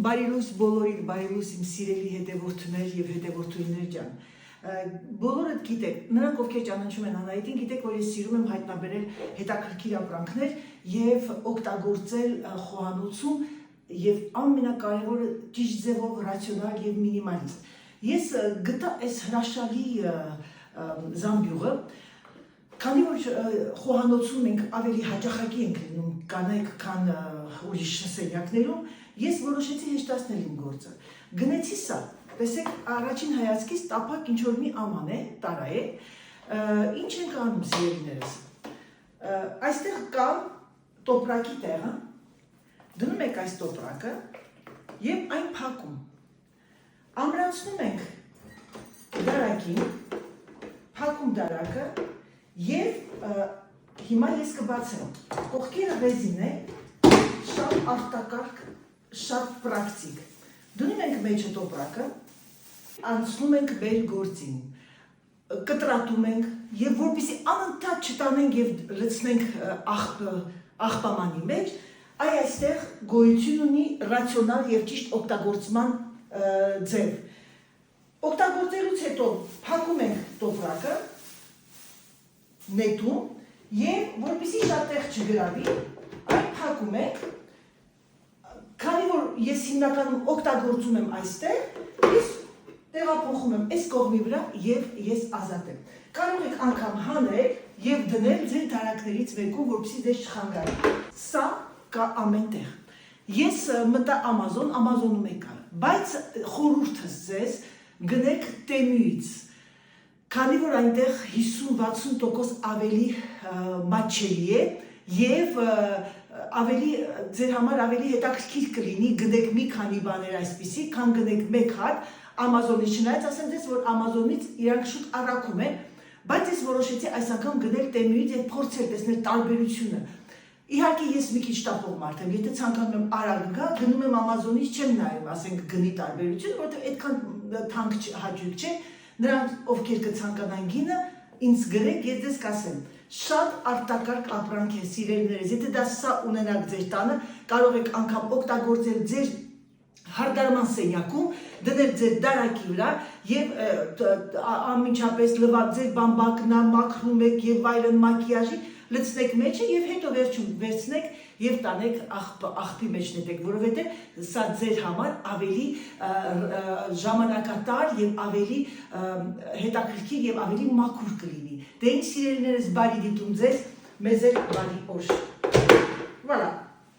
Բարելույս բոլորին, բարելույս իմ սիրելի հետևորդներ եւ հետևորդուհիներ ջան։ Բոլորդ գիտեք, նրանք ովքեր ճանաչում են Անահիտին, գիտեք, որ ես սիրում եմ հայտնաբերել հետաքրքիր ապրանքներ եւ օգտագործել խոհանոցում եւ ամենակարևորը ճիշտ ձևով ռացիոնալ եւ մինիմալիստ։ Ես գտա այս հրաշալի զամբյուղը, քանի որ խոհանոցում մենք ավելի հաճախակի ենք լինում կանայք, քան ուրիշ սենյակներում, ես որոշեցի հեշտացնել իմ գործը։ Գնեցի սա, տեսեք, առաջին հայացքից տափակ ինչ-որ մի աման է, տարա է, ինչ ենք անում սիրելիներս։ Այստեղ կա տոպրակի տեղը, դնում եք այս տոպրակը եւ այն փակում։ Ամրանցնում ենք դարակին, փակում դարակը եւ հիմա ես կբացեմ։ Կողքերը ռեզին է, շատ արտակարգ, շատ պրակտիկ։ Դնում ենք մեջը տոպրակը, անցնում ենք մեր գործին, կտրատում ենք եւ որպեսզի անընդհատ չտանենք եւ լցնենք աղբամանի մեջ, այստեղ գոյություն ունի ռացիոնալ եւ ճիշտ օգտագործման ձև։ Օգտագործելուց հետո փակում ենք տոպրակը, նետում եւ որպեսզի շատ տեղ չգրավի, այն փակում ենք, քանի որ ես հիմնականում օգտագործում եմ այստեղ, ես տեղափոխում եմ այս կողմի վրա եւ ես ազատ եմ։ Կարող եք անգամ հանել եւ դնել ձեր դարակներից մեկում, որպեսզի ձեզ չխանգարի։ Սա կա ամեն տեղ։ Ես մտա Amazon-ում եկա, բայց խորհուրդս ձեզ գնեք Temu-ից, քանի որ այնտեղ 50-60% ավելի մատչելի է եւ ավելի ձեր համար ավելի հետաքրքիր կլինի գնեք մի քանի բաներ այսպիսի, քան գնեք մեկ հատ Amazon-ից, չնայած ասեմ ձեզ, որ Amazon-ից իրանք շուտ առաքում են, բայց ես որոշեցի այս անգամ գնել Temu-ից եւ փորձել տեսնել տարբերությունը։ Իհարկե ես մի քիչ տապող մարդ եմ, եթե ցանկանում եմ արագ գա, գնում եմ Amazon-ից, չեմ նայում, ասենք գնի տարբերություն, որովհետեւ այդքան թանկ հաճույք չէ, նրանք ովքեր կցանկանան գինը, ինձ գրեք, ես ձեզ կասեմ։ Շատ արտակարգ ապրանք է, սիրելիներս, եթե դա սա ունենաք ձեր տանը, կարող եք անգամ օգտագործել ձեր հարդարման սենյակում, դնել ձեր դարակի վրա եւ անմիջապես լվացել ձեր բամբակնա, մաքրում եք եւ այլն մակիաժի, լցնեք մեջը եւ հետո վերջում վերցնեք եւ տանեք աղբի մեջ նետեք, որովհետեւ սա ձեր համար ավելի ժամանակատար եւ ավելի հետաքրքիր եւ ավելի մաքուր կլինի։ Դե ինչ սիրելիներս, բարի դիտում ձեզ, մեզ էլ բարի օր։